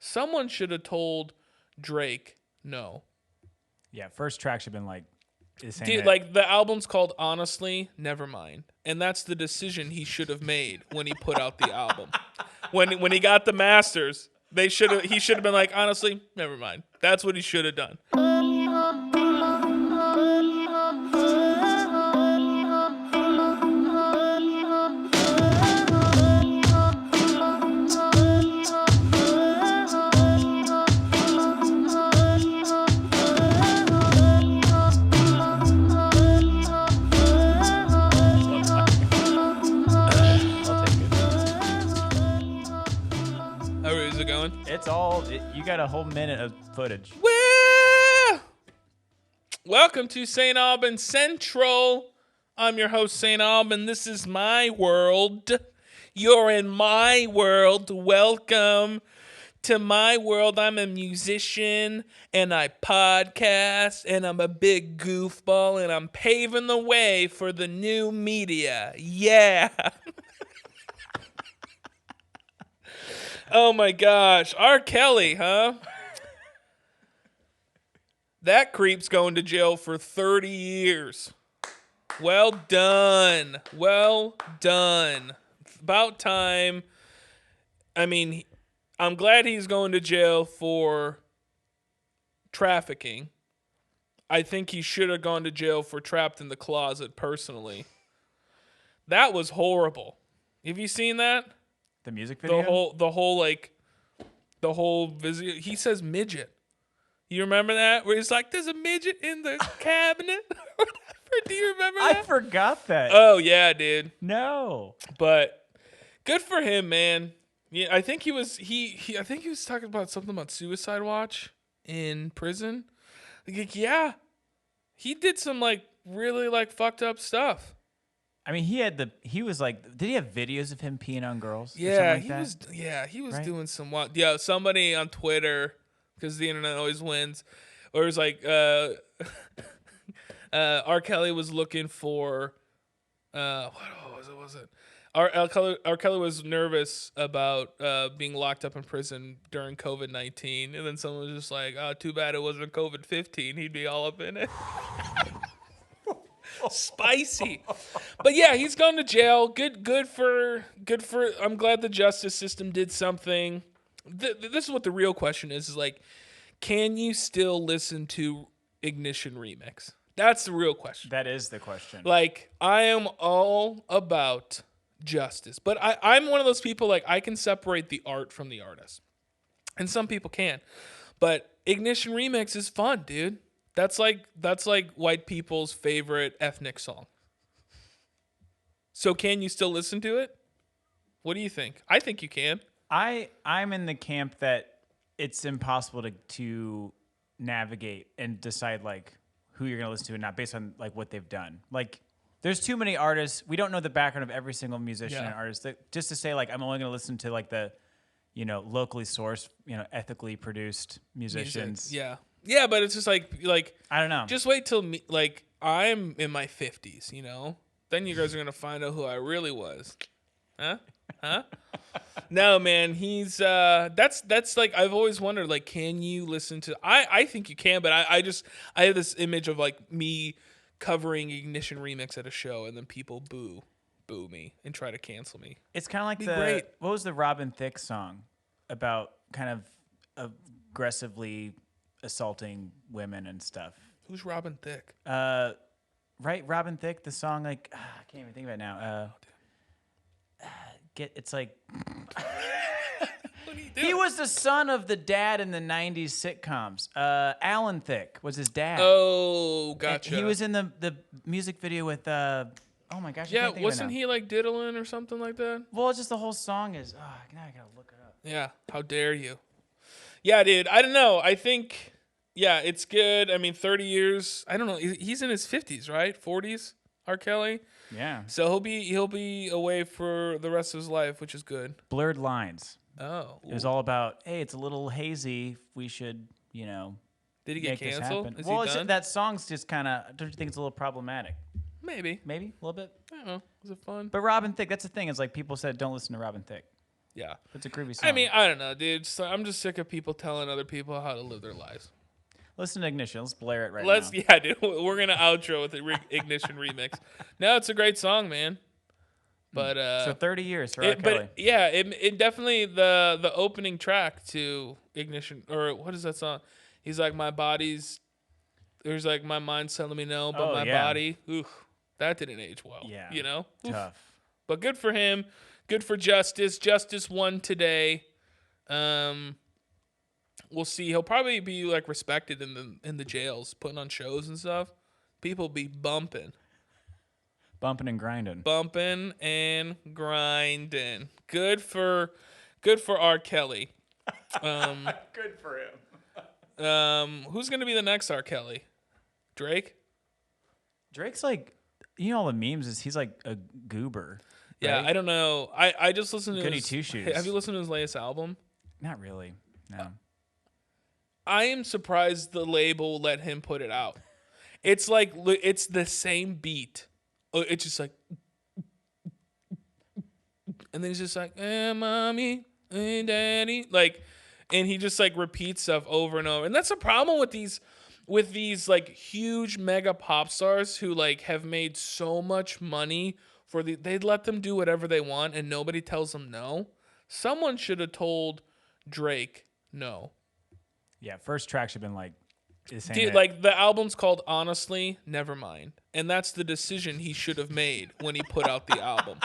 Someone should have told Drake no. Yeah, first track should have been like, Dude, like the album's called Honestly, Nevermind. And that's the decision he should have made when he put out the album. When he got the masters, he should have been like, honestly, never mind. That's what he should have done. Is it going? It's all, you got a whole minute of footage. Well, welcome to St. Aubin Central. I'm your host, St. Aubin. This is my world. You're in my world. Welcome to my world. I'm a musician, and I podcast, and I'm a big goofball, and I'm paving the way for the new media. Yeah. Oh my gosh. R. Kelly, huh? That creep's going to jail for 30 years. Well done. Well done. About time. I mean, I'm glad he's going to jail for trafficking. I think he should have gone to jail for trapped in the closet, personally. That was horrible. Have you seen that? The music video? The whole visit. He says midget. You remember that? Where he's like, there's a midget in the cabinet? Do you remember that? I forgot that. Oh, yeah, dude. No. But good for him, man. Yeah, I think he was I think he was talking about something about suicide watch in prison. Like, yeah. He did some really fucked up stuff. I mean, he was like, did he have videos of him peeing on girls? Yeah, he was right? doing some wild. Yeah, somebody on Twitter, because the internet always wins, or it was like, R. Kelly was looking for, what was it? R. Kelly was nervous about being locked up in prison during COVID-19, and then someone was just like, oh, too bad it wasn't COVID-15. He'd be all up in it. Spicy. But yeah, he's gone to jail. Good for I'm glad the justice system did something. This is what the real question is like, can you still listen to Ignition Remix? That's the real question. That is the question. Like, I am all about justice, but I'm one of those people, like, I can separate the art from the artist, and some people can, but Ignition Remix is fun, dude. That's like white people's favorite ethnic song. So can you still listen to it? What do you think? I think you can. I'm in the camp that it's impossible to navigate and decide like who you're gonna listen to and not based on like what they've done. Like, there's too many artists. We don't know the background of every single musician and artist. That, just to say like I'm only gonna listen to like the, locally sourced, ethically produced musicians. Yeah. Yeah, but it's just like I don't know. Just wait till I'm in my 50s, Then you guys are gonna find out who I really was. Huh? No, man, he's that's like I've always wondered, like, can you listen to I think you can, but I have this image of like me covering Ignition Remix at a show and then people boo me and try to cancel me. It's kind of like what was the Robin Thicke song about kind of aggressively assaulting women and stuff? Who's Robin Thicke? Right, Robin Thicke. The song, like, I can't even think of it now. It's like he was the son of the dad in the '90s sitcoms. Alan Thicke was his dad. Oh, gotcha. And he was in the music video with oh my gosh. Yeah, I can't think wasn't of it now. he like diddling or something like that? Well, it's just the whole song is. Now I gotta look it up. Yeah, how dare you? Yeah, dude. I don't know. I think. Yeah, it's good. I mean, 30 years. I don't know. He's in his 50s, right? 40s, R. Kelly. Yeah. So he'll be away for the rest of his life, which is good. Blurred Lines. Oh. It was all about, hey, it's a little hazy. We should, Did he get canceled? Is well, he done? That song's just kind of. Don't you think it's a little problematic? Maybe a little bit. I don't know. Was it fun? But Robin Thicke, that's the thing. Is like people said, don't listen to Robin Thicke. Yeah. It's a groovy song. I mean, I don't know, dude. So I'm just sick of people telling other people how to live their lives. Listen to Ignition. Let's blare it right Let's, now. yeah, dude. We're gonna outro with the Ignition remix. No, it's a great song, man. But So 30 years for R. Kelly. but yeah, it definitely the opening track to Ignition, or what is that song? He's like, my body's, there's like, my mind's telling me no, but my body, that didn't age well. Yeah. You know, Tough. But good for him. Good for Justice. Justice won today. We'll see. He'll probably be like respected in the jails, putting on shows and stuff. People be bumping Bumping and grinding. Good for R. Kelly. Good for him. Who's gonna be the next R. Kelly? Drake? Drake's like, you know, all the memes is he's like a goober. Yeah, right? I don't know. I just listened to Goody his, two-shoes. Have you listened to his latest album? Not really. No. I am surprised the label let him put it out. It's like, it's the same beat. It's just like, and then he's just like, mommy, daddy, like, and he just like repeats stuff over and over. And that's the problem with these like huge mega pop stars who like have made so much money they let them do whatever they want and nobody tells them no. Someone should have told Drake no. Yeah, first track should have been like, Dude, like the album's called Honestly, Nevermind. And that's the decision he should have made when he put out the album.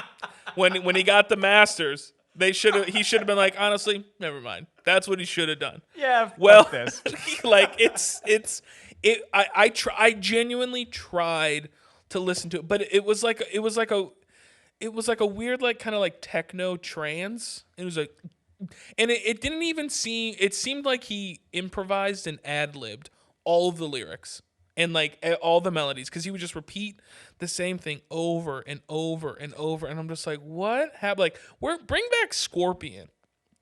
When he got the masters, he should have been like, honestly, never mind. That's what he should have done. Yeah, well, this. Like I genuinely tried to listen to it, but it was like a weird like kind of like techno trance. It was like, and it didn't even seem. It seemed like he improvised and ad-libbed all of the lyrics and like all the melodies because he would just repeat the same thing over and over and over. And I'm just like, what happened? Like, bring back Scorpion.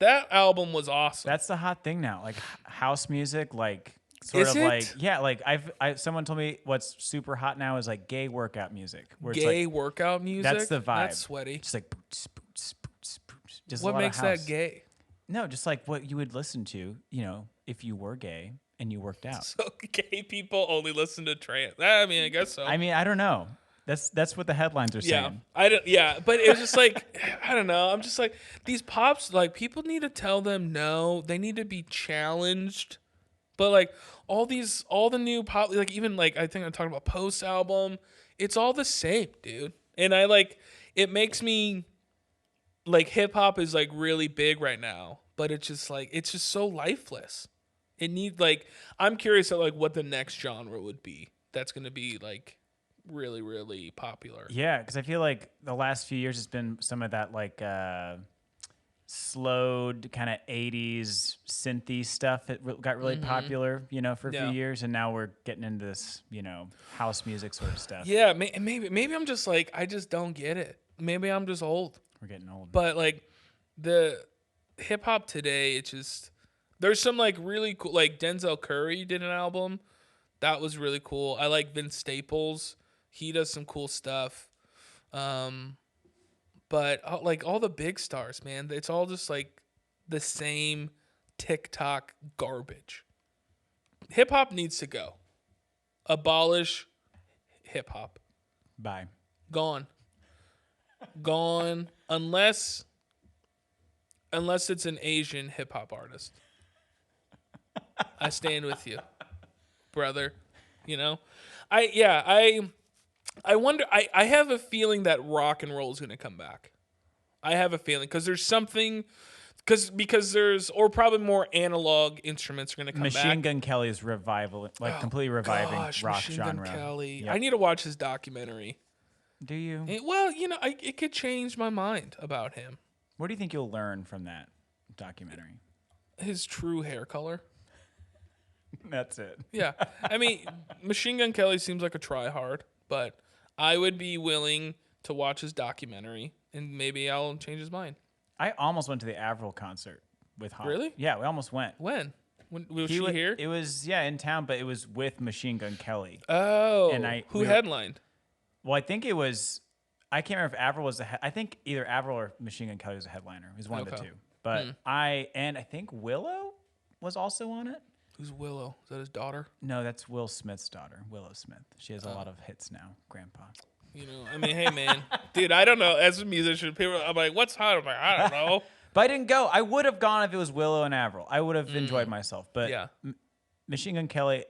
That album was awesome. That's the hot thing now, like house music, like sort Is of it? like like someone told me what's super hot now is like gay workout music. Where it's Gay like, workout music. That's the vibe. That's sweaty. Just like boots, boots, boots, boots. Just What a lot makes of house. that gay? No, just like what you would listen to, you know, if you were gay and you worked out. So gay people only listen to trance. I mean, I guess so. I mean, I don't know. That's what the headlines are saying. But it was just like, I don't know. I'm just like, these pops, like, people need to tell them no. They need to be challenged. But like all the new pop, like even like I think I'm talking about Post album, it's all the same, dude. And I like, it makes me like hip hop is like really big right now, but it's just so lifeless. It needs like, I'm curious at like what the next genre would be that's gonna be like really, really popular. Yeah, because I feel like the last few years has been some of that like slowed kind of 80s synthy stuff that got really popular, you know, for a few years, and now we're getting into this, you know, house music sort of stuff. Yeah, maybe I'm just like, I just don't get it. Maybe I'm just old. We're getting old. But like the hip hop today, it's just, there's some like really cool, like Denzel Curry did an album that was really cool. I like Vince Staples. He does some cool stuff. But like all the big stars, man, it's all just like the same TikTok garbage. Hip hop needs to go. Abolish hip hop. Bye. Gone. Unless it's an Asian hip hop artist. I stand with you, brother. You know? I wonder, I have a feeling that rock and roll is going to come back. I have a feeling because there's something, because there's, or probably more analog instruments are going to come back. Machine Gun Kelly's revival, like completely reviving rock Machine genre. Gun Kelly. Yep. I need to watch his documentary. Do you? Well, you know, it could change my mind about him. What do you think you'll learn from that documentary? His true hair color. That's it. Yeah. I mean, Machine Gun Kelly seems like a try-hard, but I would be willing to watch his documentary, and maybe I'll change his mind. I almost went to the Avril concert with Hawk. Really? Yeah, we almost went. When was she here? It was, in town, but it was with Machine Gun Kelly. Oh. And who headlined? Well, I think it was I can't remember if Avril was I think either Avril or Machine Gun Kelly was a headliner. It was one of the Okay. two. But I think Willow was also on it. Who's Willow? Is that his daughter? No, that's Will Smith's daughter, Willow Smith. She has a lot of hits now, Grandpa. You know, I mean, hey man, dude, I don't know. As a musician, people, I'm like, what's hot? I'm like, I don't know. But I didn't go. I would have gone if it was Willow and Avril. I would have enjoyed myself. But Yeah. Machine Gun Kelly,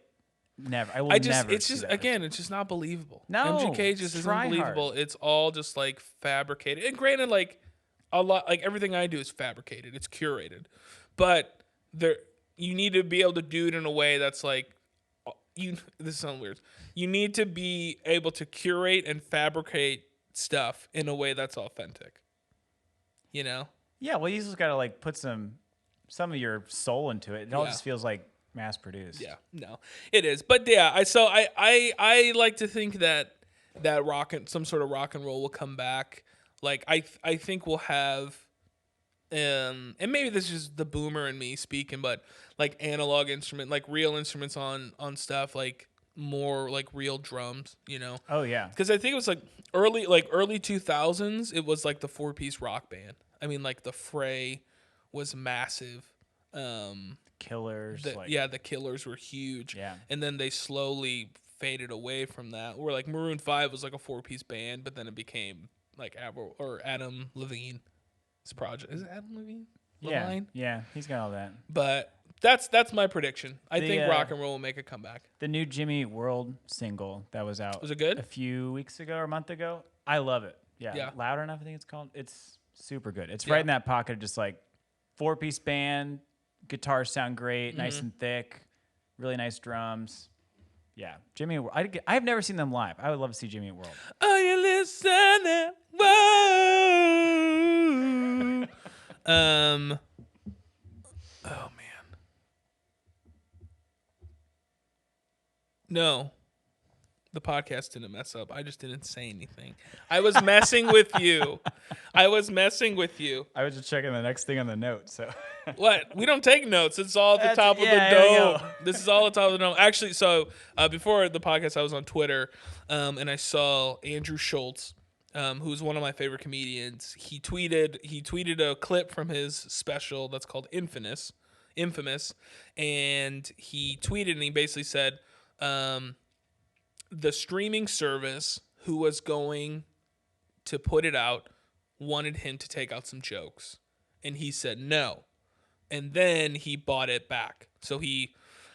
never. I will I just, never. it's see just, that again, it's just not believable. No, MGK just isn't try believable. It's all just like fabricated. And granted, like a lot, like everything I do is fabricated. It's curated, but you need to be able to do it in a way that's like, this sounds weird. You need to be able to curate and fabricate stuff in a way that's authentic. You know? Yeah, well, you just got to like put some of your soul into it. It all just feels like mass produced. Yeah, no, it is. But yeah, I like to think that some sort of rock and roll will come back. Like I think we'll have, and maybe this is the boomer in me speaking, but like analog instrument, like real instruments on stuff, like more like real drums, you know? Oh yeah. Because I think it was like early 2000s. It was like the 4-piece rock band. I mean, like the Fray was massive. Killers. The Killers were huge. Yeah. And then they slowly faded away from that. Where like Maroon 5 was like a 4-piece band, but then it became like Adam Levine's project. Is it Adam Levine? Levine? Yeah, he's got all that. But that's my prediction. I think rock and roll will make a comeback. The new Jimmy Eat World single that was out. Was it good? A few weeks ago or a month ago. I love it. Yeah. Louder Enough, I think it's called. It's super good. It's right in that pocket of just like 4-piece band, guitars sound great, nice and thick, really nice drums. Yeah, Jimmy Eat World. I've never seen them live. I would love to see Jimmy Eat World. Are you listening? Whoa. Oh man. No. The podcast didn't mess up. I just didn't say anything. I was messing with you. I was just checking the next thing on the note. So what? We don't take notes. It's all at the top of the dome. This is all at the top of the dome. Actually, so before the podcast, I was on Twitter, and I saw Andrew Schulz, who's one of my favorite comedians. He tweeted a clip from his special that's called Infamous, and he tweeted and he basically said, the streaming service who was going to put it out wanted him to take out some jokes, and he said no, and then he bought it back. So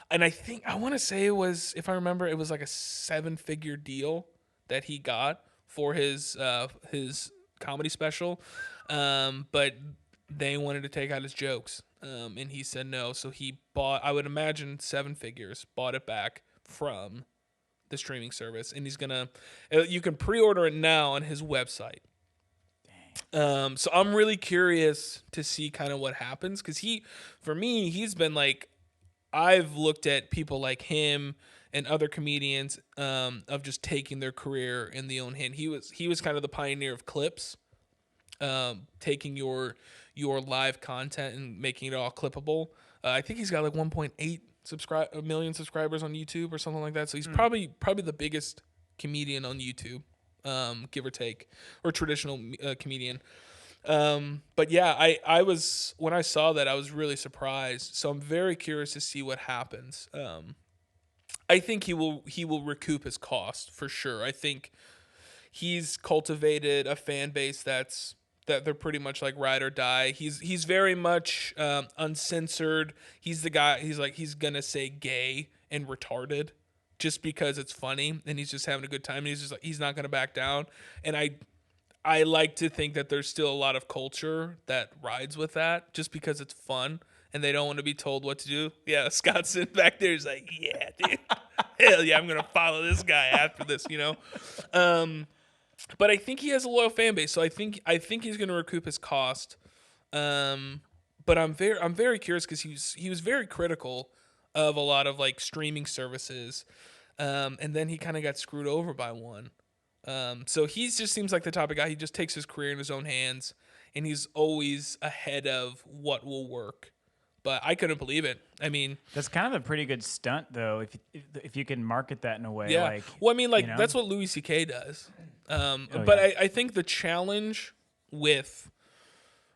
I think I want to say it was, if I remember, it was like a 7-figure deal that he got for his comedy special, but they wanted to take out his jokes, and he said no. So he bought, I would imagine 7 figures, bought it back from the streaming service, and you can pre-order it now on his website. So I'm really curious to see kind of what happens, because for me, he's been like, I've looked at people like him and other comedians of just taking their career in the own hand. He was kind of the pioneer of clips, taking your live content and making it all clippable. I think he's got like 1.8 million subscribers on YouTube or something like that. So he's probably the biggest comedian on YouTube, give or take, or traditional comedian. But yeah, I was, when I saw that, I was really surprised. So I'm very curious to see what happens. I think he will recoup his cost for sure. I think he's cultivated a fan base that they're pretty much like ride or die. He's very much uncensored. He's the guy. He's gonna say gay and retarded just because it's funny, and he's just having a good time. And he's just like, he's not gonna back down. And I like to think that there's still a lot of culture that rides with that just because it's fun and they don't want to be told what to do. Yeah, Scott's sitting back there. He's like, yeah, dude, hell yeah, I'm gonna follow this guy after this, you know. But I think he has a loyal fan base, so I think he's going to recoup his cost. But I'm very curious because he was very critical of a lot of like streaming services, and then he kind of got screwed over by one. So he just seems like the type of guy. He just takes his career in his own hands, and he's always ahead of what will work. But I couldn't believe it. I mean, that's kind of a pretty good stunt, though, if you can market that in a way. Yeah. Like, well, I mean, like, that's what Louis C.K. does. But I think the challenge with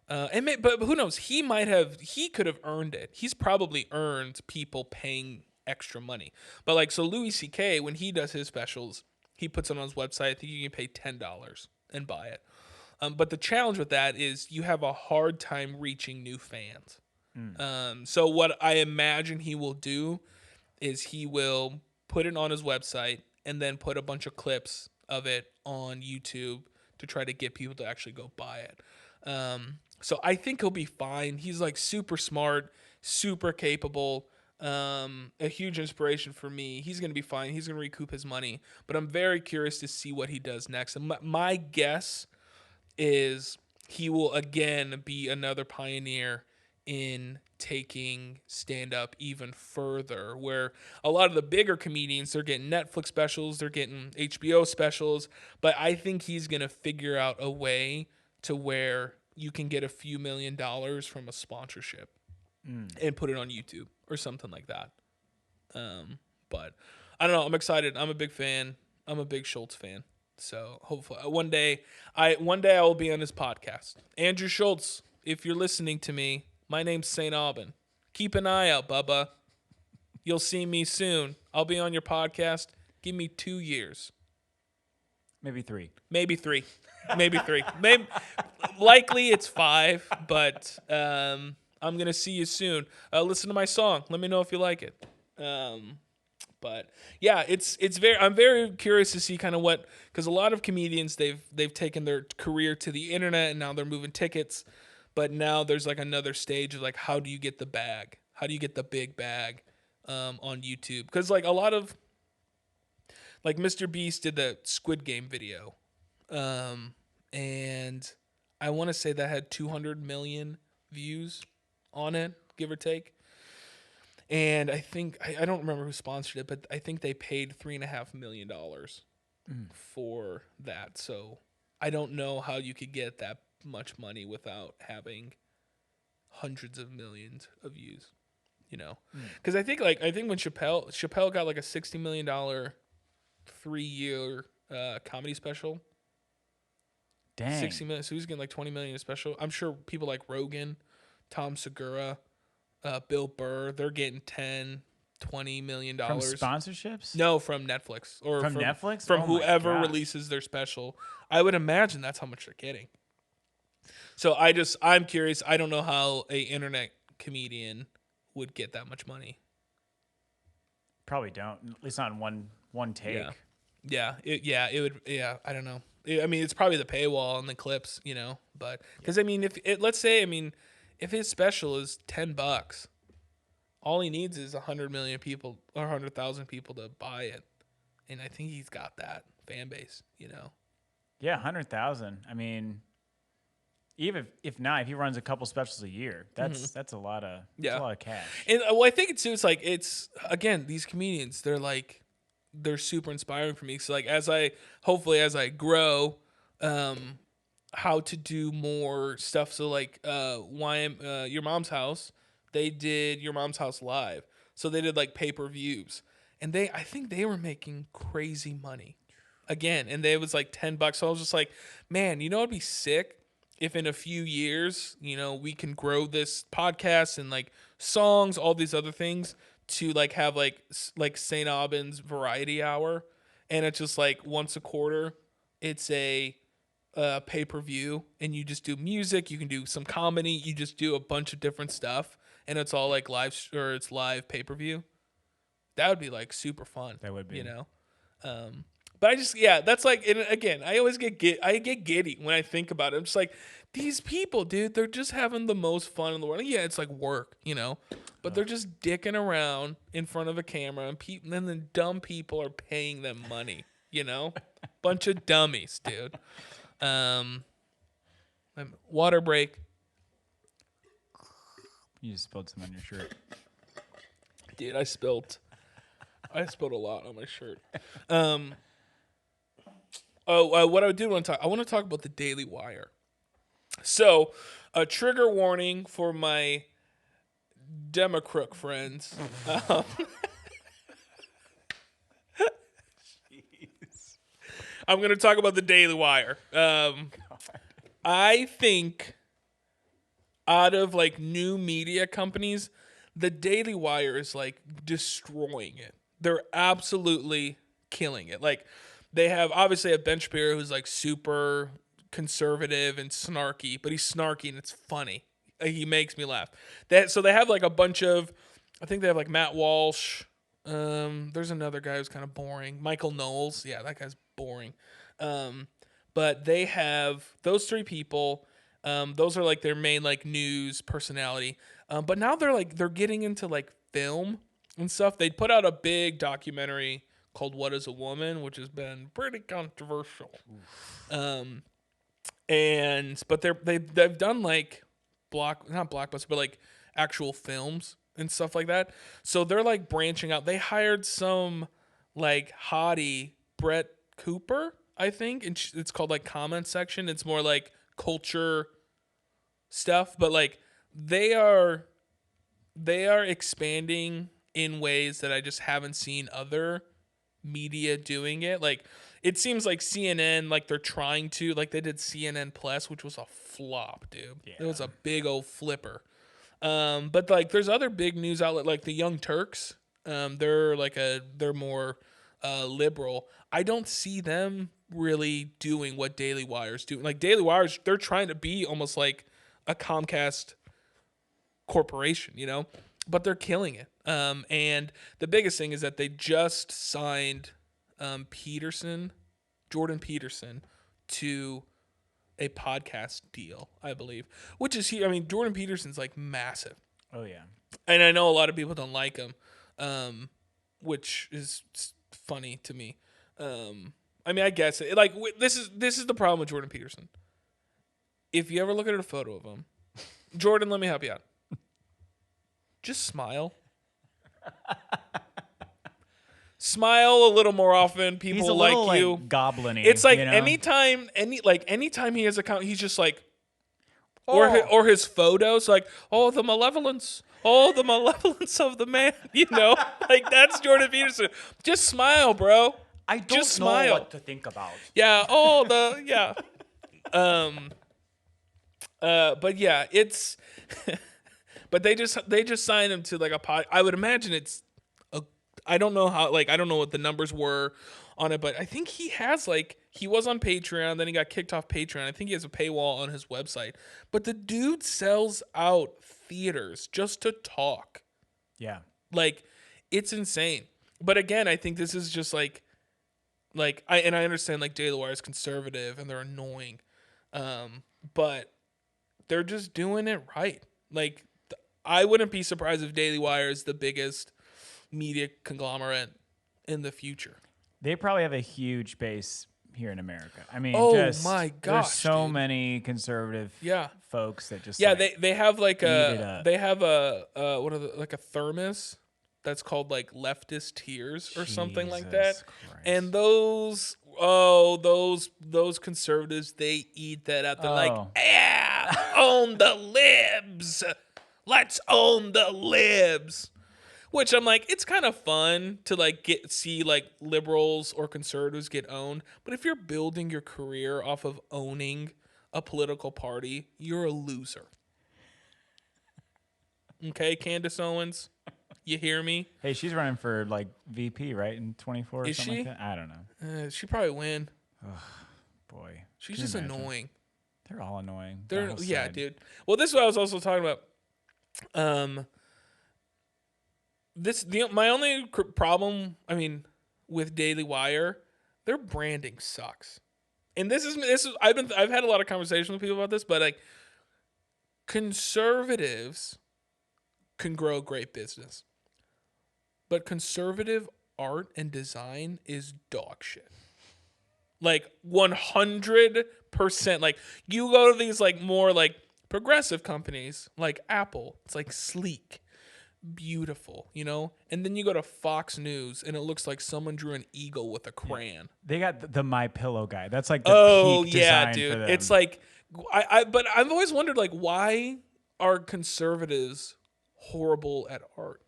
but who knows? He could have earned it. He's probably earned people paying extra money. But like, so Louis C.K., when he does his specials, he puts it on his website. I think you can pay $10 and buy it. But the challenge with that is you have a hard time reaching new fans. So what I imagine he will do is he will put it on his website and then put a bunch of clips of it on YouTube to try to get people to actually go buy it. So I think he'll be fine. He's like super smart, super capable, a huge inspiration for me. He's going to be fine. He's going to recoup his money. But I'm very curious to see what he does next. And my guess is he will again be another pioneer in taking stand-up even further, where a lot of the bigger comedians, they're getting Netflix specials, they're getting HBO specials, but I think he's going to figure out a way to where you can get a few $1 million from a sponsorship and put it on YouTube or something like that. But I don't know. I'm excited. I'm a big fan. I'm a big Schulz fan. So hopefully one day I will be on his podcast. Andrew Schulz, if you're listening to me, my name's St. Aubin. Keep an eye out, Bubba. You'll see me soon. I'll be on your podcast. Give me 2 years. Maybe 3. Maybe 3. Maybe 3. Likely it's 5, but I'm going to see you soon. Listen to my song. Let me know if you like it. But yeah, I'm very curious to see kind of what, because a lot of comedians, they've taken their career to the internet and now they're moving tickets. But now there's like another stage of like, how do you get the bag? How do you get the big bag on YouTube? Because like a lot of, like Mr. Beast did the Squid Game video. And I want to say that had 200 million views on it, give or take. And I think, I don't remember who sponsored it, but I think they paid $3.5 million for that. So I don't know how you could get that much money without having hundreds of millions of views, you know? Because I think when Chappelle got like a $60 million 3-year comedy special. Dang. 60 million. So he's getting like 20 million a special. I'm sure people like Rogan, Tom Segura, Bill Burr, they're getting 10, $20 million. From sponsorships? No, from Netflix. Or from Netflix? From Oh whoever releases their special. I would imagine that's how much they're getting. So I'm curious. I don't know how a internet comedian would get that much money. Probably don't. At least not in one take. It would. Yeah, I don't know. I mean, it's probably the paywall and the clips, you know. But because I mean, if his special is $10, all he needs is 100 million people or 100,000 people to buy it, and I think he's got that fan base, you know. Yeah, 100,000. I mean, even if not, if he runs a couple specials a year, that's a lot of cash. And I think it's like again, these comedians, they're super inspiring for me. So like as I grow, how to do more stuff. So like Your Mom's House, they did Your Mom's House live. So they did like pay-per-views, and I think they were making crazy money. Again, and it was like $10. So I was just like, man, you know, it'd be sick if in a few years, you know, we can grow this podcast and like songs, all these other things to like have like St. Aubin's Variety Hour, and it's just like once a quarter, it's a pay-per-view, and you just do music, you can do some comedy, you just do a bunch of different stuff, and it's all like it's live pay-per-view. That would be like super fun. That would be, you know. But that's like, and again, I always get giddy when I think about it. I'm just like, these people, dude, they're just having the most fun in the world. Yeah, it's like work, you know, but they're just dicking around in front of a camera, and then the dumb people are paying them money, you know, bunch of dummies, dude. Water break. You just spilled some on your shirt, dude. I spilled a lot on my shirt. What I do want to talk. I want to talk about the Daily Wire. So, a trigger warning for my Democrat friends. I'm going to talk about the Daily Wire. I think out of like new media companies, the Daily Wire is like destroying it. They're absolutely killing it. Like they have obviously a Ben Shapiro who's like super conservative and snarky, but he's snarky and it's funny. He makes me laugh. So they have like a bunch of, I think they have like Matt Walsh. There's another guy who's kind of boring. Michael Knowles. Yeah, that guy's boring. But they have those three people. Those are like their main like news personality. But now they're getting into like film and stuff. They put out a big documentary called "What Is a Woman," which has been pretty controversial. But they've done like not blockbuster, but like actual films and stuff like that. So they're like branching out. They hired some like hottie, Brett Cooper, I think, and it's called like Comment Section. It's more like culture stuff, but like they are expanding in ways that I just haven't seen other media doing it. Like it seems like CNN, like they're trying to, like they did CNN Plus, which was a flop, dude. Yeah. It was a big old flipper. But like there's other big news outlet like the Young Turks. They're more liberal. I don't see them really doing what Daily Wire's doing. Like Daily Wire's, they're trying to be almost like a Comcast corporation, you know, but they're killing it. And the biggest thing is that they just signed Jordan Peterson, to a podcast deal, I believe, which is here. I mean, Jordan Peterson's like massive. Oh yeah. And I know a lot of people don't like him, which is funny to me. I mean, I guess it, like this is the problem with Jordan Peterson. If you ever look at a photo of him, Jordan, let me help you out. Just smile. Smile a little more often. People He's a like little, you. Like, goblin-y, it's like you know? anytime he has a count, he's just like, or his photos like, the malevolence of the man. You know, like that's Jordan Peterson. Just smile, bro. I don't just know smile. what to think about. Yeah. Yeah. But yeah, it's. But they just signed him to like a pod. I would imagine it's. I don't know how. Like I don't know what the numbers were on it, but I think he has like he was on Patreon, then he got kicked off Patreon. I think he has a paywall on his website. But the dude sells out theaters just to talk. Yeah, like it's insane. But again, I think this is just like I understand like Daily Wire is conservative and they're annoying, but they're just doing it right. Like I wouldn't be surprised if Daily Wire is the biggest media conglomerate in the future. They probably have a huge base here in America. I mean, my gosh, there's so dude. many conservative folks that just they have like a like a thermos that's called like leftist tears or something like that. Christ. And those conservatives, they eat that up. They're like, yeah, own the libs. Let's own the libs. Which I'm like, it's kind of fun to like see like liberals or conservatives get owned. But if you're building your career off of owning a political party, you're a loser. Okay, Candace Owens, you hear me? Hey, she's running for like VP, right, in 24 or Is something she? like that? I don't know. She probably win. Oh, boy. She's just annoying. They're all annoying. Yeah, dude. Well, this is what I was also talking about. My only problem, I mean, with Daily Wire, their branding sucks. And this is I've had a lot of conversations with people about this, but like conservatives can grow great business. But conservative art and design is dog shit. Like 100%. Like you go to these like more like progressive companies like Apple, it's like sleek, beautiful, you know? And then you go to Fox News and it looks like someone drew an eagle with a crayon. They got the My Pillow guy. That's like the peak design dude. for them. It's like but I've always wondered like why are conservatives horrible at art?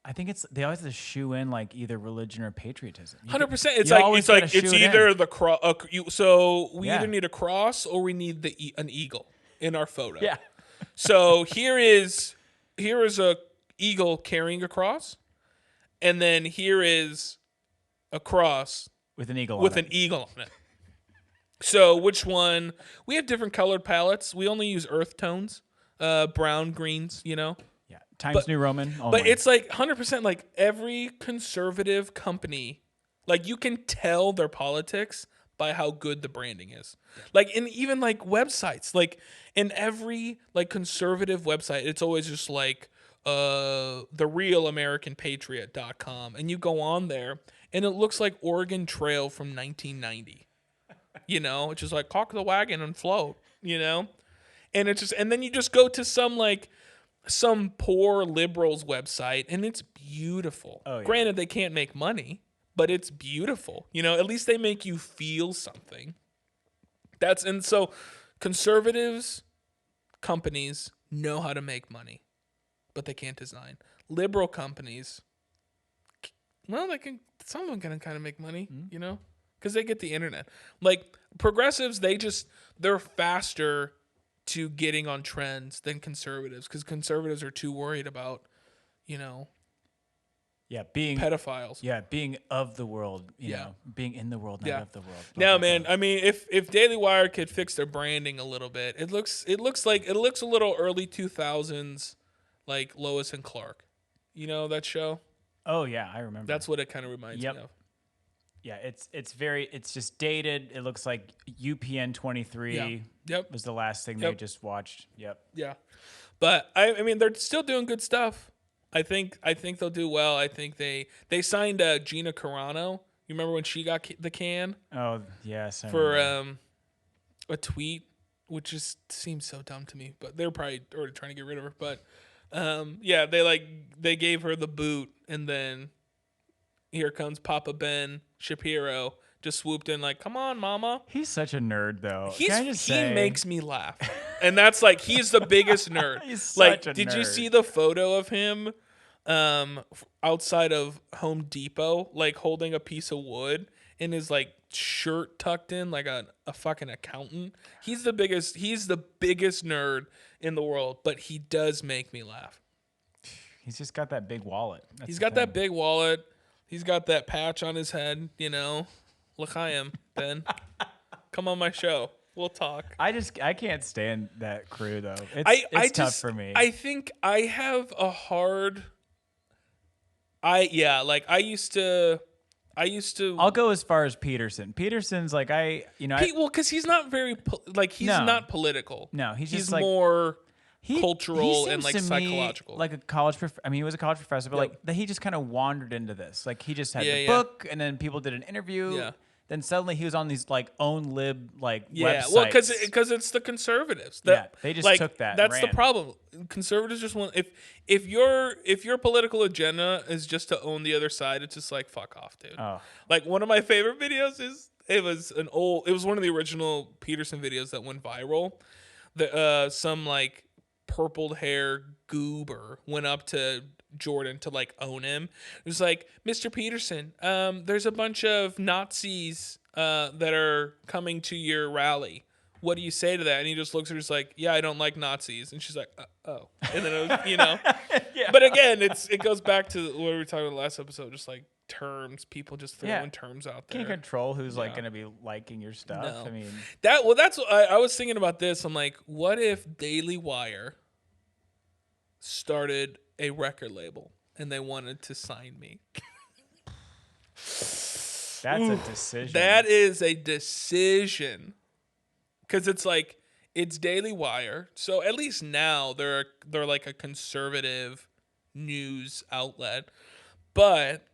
I think they always have to shoe in like either religion or patriotism. 100%. It's you like always gotta shoe it either in. the cross. So we Yeah. either need a cross or we need an eagle in our photo. Yeah. So here is a eagle carrying a cross, and then here is a cross With an eagle with on an eagle on it. So which one? We have different colored palettes. We only use earth tones, brown, greens. Yeah. Times New Roman only. But it's like 100% like every conservative company, like you can tell their politics by how good the branding is. Like in even like websites, like in every like conservative website, it's always just like therealamericanpatriot.com, and you go on there and it looks like Oregon Trail from 1990. It's just like cock the wagon and float, And it's just, and then you just go to some poor liberal's website and it's beautiful. Oh, yeah. Granted, they can't make money, but it's beautiful. At least they make you feel something. And so conservatives, companies know how to make money, but they can't design. Liberal companies, well, some of them can kind of make money, because they get the internet. Like progressives, they're faster to getting on trends than conservatives, because conservatives are too worried about, being pedophiles. Yeah, being of the world, being in the world, not of the world. Now, man, I mean, if Daily Wire could fix their branding a little bit, it looks a little early 2000s, like Lois and Clark. You know that show? Oh yeah, I remember. That's what it kind of reminds me of. Yeah, it's just dated. It looks like UPN 23 was the last thing they just watched. Yep. Yeah. But I mean they're still doing good stuff. I think they'll do well. I think they signed Gina Carano. You remember when she got the can? Oh, yes. For a tweet, which just seems so dumb to me, but they're probably already trying to get rid of her, but they gave her the boot, and then here comes Papa Ben Shapiro, just swooped in like, "Come on, mama." He's such a nerd, though. He makes me laugh, and that's like he's the biggest nerd. He's like, such a did nerd. you see the photo of him outside of Home Depot, like holding a piece of wood in his like shirt tucked in like a fucking accountant? He's the biggest nerd in the world, but he does make me laugh. He's just got that big wallet. He's got that big wallet. He's got that patch on his head, L'chaim, Ben. Come on my show. We'll talk. I can't stand that crew though. It's tough for me. I think I have a hard. I used to. I'll go as far as Peterson. Peterson's like because he's not very not political. No, he's like, more he cultural and seems to psychological. Me like a college. he was a college professor, but he just kind of wandered into this. Like he just had the book, and then people did an interview. Yeah. Then suddenly he was on these like own lib websites. Well, because it's the conservatives. They just took that. That's the problem. Conservatives just want if your political agenda is just to own the other side, it's just like fuck off, dude. Oh. Like one of my favorite videos is it was one of the original Peterson videos that went viral. Some like purpled hair goober went up to Jordan to like own him. It was like, Mr. Peterson, there's a bunch of Nazis that are coming to your rally. What do you say to that? And he just looks at her, just like, yeah, I don't like Nazis. And she's like, oh. And then it was, Yeah. But again, it goes back to what we were talking about last episode, just like terms, people just throwing terms out there. Can't control who's like going to be liking your stuff. No. I mean, that's what I was thinking about this. I'm like, what if Daily Wire started a record label and they wanted to sign me? That's a decision. That is a decision. Because it's like, it's Daily Wire. So at least now they're like a conservative news outlet. But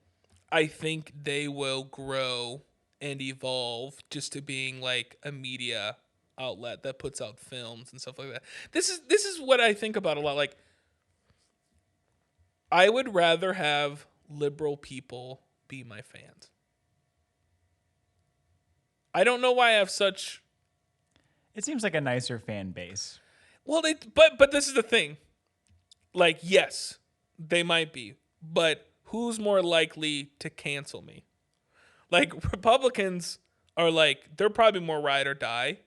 I think they will grow and evolve just to being like a media outlet that puts out films and stuff like that. This is what I think about a lot. Like, I would rather have liberal people be my fans. I don't know why I have such. It seems like a nicer fan base. Well, but this is the thing. Like, yes, they might be. but who's more likely to cancel me? Like, Republicans are like, they're probably more ride or die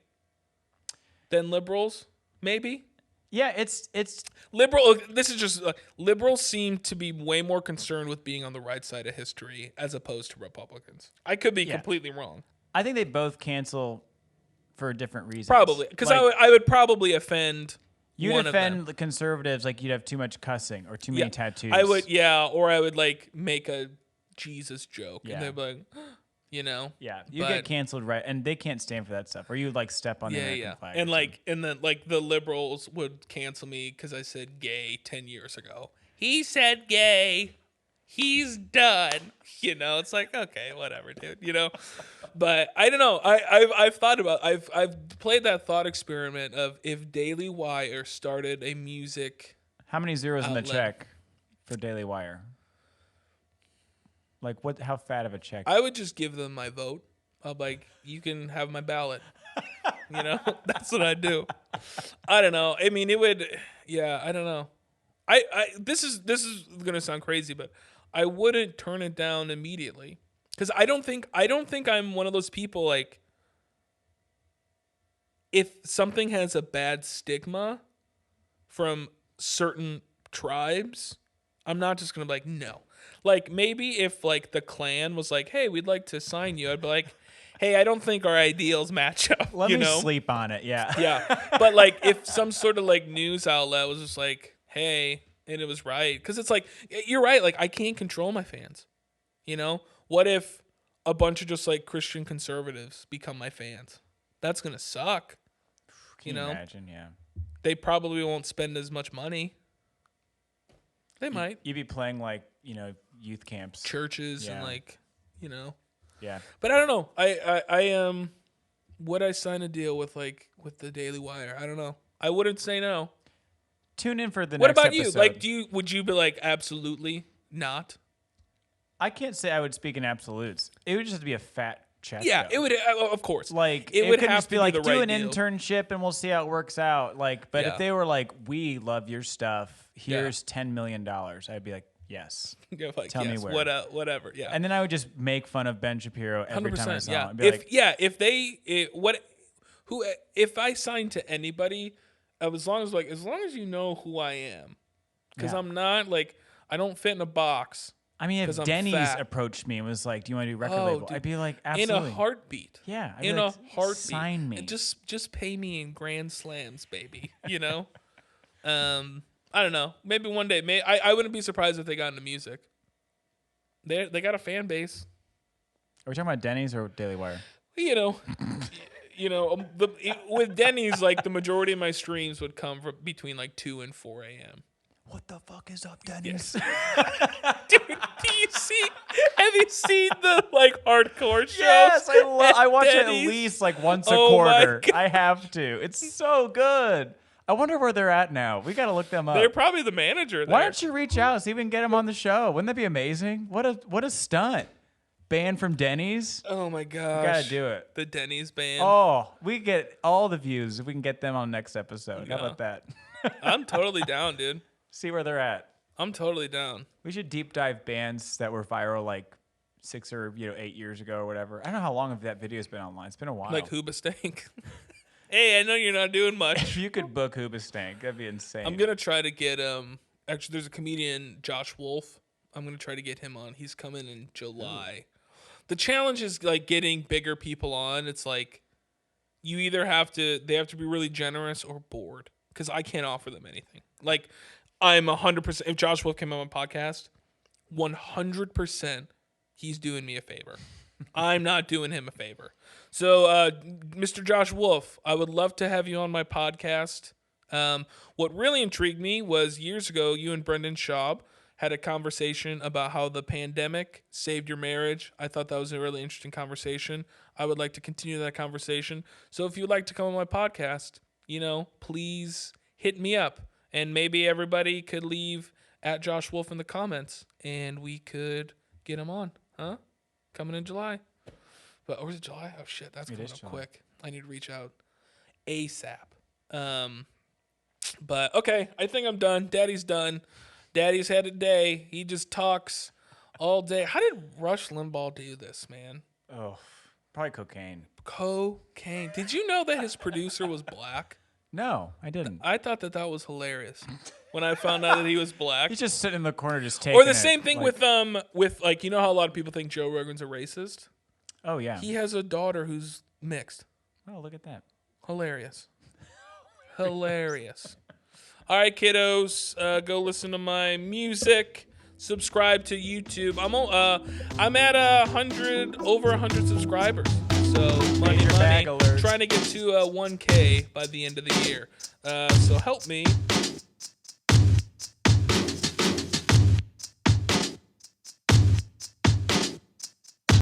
than liberals, maybe. Yeah, it's This is just liberals seem to be way more concerned with being on the right side of history as opposed to Republicans. I could be completely wrong. I think they both cancel for different reasons. Probably because Like, I would probably offend. you'd one of them. offend the conservatives like you'd have too much cussing or too many tattoos. I would, or I would like make a Jesus joke, and they'd be like, you get canceled, right? And they can't stand for that stuff. Or you would like step on the American flag. And then the liberals would cancel me because I said gay 10 years ago. He said gay. He's done. It's like, okay, whatever, dude. But I don't know. I've thought about. I've played that thought experiment of if Daily Wire started a music. How many zeros in the check for Daily Wire? Like what? How fat of a check? I would just give them my vote. I'm like, you can have my ballot. That's what I do. I don't know. I mean, it would. Yeah, I don't know. This is gonna sound crazy, but I wouldn't turn it down immediately because I don't think I'm one of those people like. If something has a bad stigma from certain tribes, I'm not just gonna be like no. Like, maybe if, like, the Klan was like, hey, we'd like to sign you, I'd be like, hey, I don't think our ideals match up, Let me sleep on it, yeah. Yeah. But, like, if some sort of, like, news outlet was just like, hey, and it was right. Because it's like, you're right. Like, I can't control my fans. What if a bunch of just, like, Christian conservatives become my fans? That's going to suck. Can you imagine, yeah. They probably won't spend as much money. They might. You'd be playing, like, youth camps, churches, and like, Yeah. But I don't know. I would I sign a deal with the Daily Wire? I don't know. I wouldn't say no. Tune in for the what next about episode. you? Like, would you be like absolutely not? I can't say I would speak in absolutes. It would just be a fat check. Yeah, though. it would. Of course, like it would could have just to be like the do right an deal. internship and we'll see how it works out. Like, but if they were like, we love your stuff. Here's $10 million. I'd be like, yes. Like, tell me where. Whatever. Yeah. And then I would just make fun of Ben Shapiro every time I saw him. Yeah. If I sign to anybody, as long as you know who I am, because I'm not like I don't fit in a box. I mean, if Denny's approached me and was like, "Do you want to do record label?" Dude, I'd be like, "Absolutely." In a heartbeat. Yeah. In a heartbeat. Sign me. And just pay me in grand slams, baby. I don't know. Maybe one day. I wouldn't be surprised if they got into music. They got a fan base. Are we talking about Denny's or Daily Wire? With Denny's, like the majority of my streams would come from between like 2 and 4 a.m. What the fuck is up, Denny's? Dude, have you seen the like hardcore shows? Yes, I watch it at Denny's? least like once a quarter. I have to. It's so good. I wonder where they're at now. We got to look them up. They're probably the manager there. Why don't you reach out, see if we can get them on the show? Wouldn't that be amazing? What a stunt. Band from Denny's. Oh my gosh. We got to do it. The Denny's band. Oh, we get all the views if we can get them on next episode. How about that? I'm totally down, dude. See where they're at. I'm totally down. We should deep dive bands that were viral like 6 or 8 years ago or whatever. I don't know how long that video's been online. It's been a while. Like Hoobastank. Hey, I know you're not doing much. If you could book Hoobastank, that'd be insane. I'm gonna try to get actually there's a comedian, Josh Wolf. I'm gonna try to get him on. He's coming in July. The challenge is like getting bigger people on. It's like they have to be really generous or bored. Because I can't offer them anything. Like I'm 100%. If Josh Wolf came on my podcast, 100%, he's doing me a favor. I'm not doing him a favor. So, Mr. Josh Wolf, I would love to have you on my podcast. What really intrigued me was years ago, you and Brendan Schaub had a conversation about how the pandemic saved your marriage. I thought that was a really interesting conversation. I would like to continue that conversation. So if you'd like to come on my podcast, please hit me up. And maybe everybody could leave at Josh Wolf in the comments, and we could get him on. Huh? Coming in July. Or is it July? Oh, shit. That's coming up quick. I need to reach out ASAP. But, okay. I think I'm done. Daddy's done. Daddy's had a day. He just talks all day. How did Rush Limbaugh do this, man? Oh, probably cocaine. Cocaine. Did you know that his producer was black? No, I didn't. I thought that was hilarious when I found out that he was black. He's just sitting in the corner, just taking. Or the it, same thing like, with like, you know how a lot of people think Joe Rogan's a racist? Oh yeah. He has a daughter who's mixed. Oh, look at that. Hilarious. Hilarious. All right, kiddos, go listen to my music. Subscribe to YouTube. I'm at over 100 subscribers. So money, bag alert. trying to get to 1K by the end of the year. So help me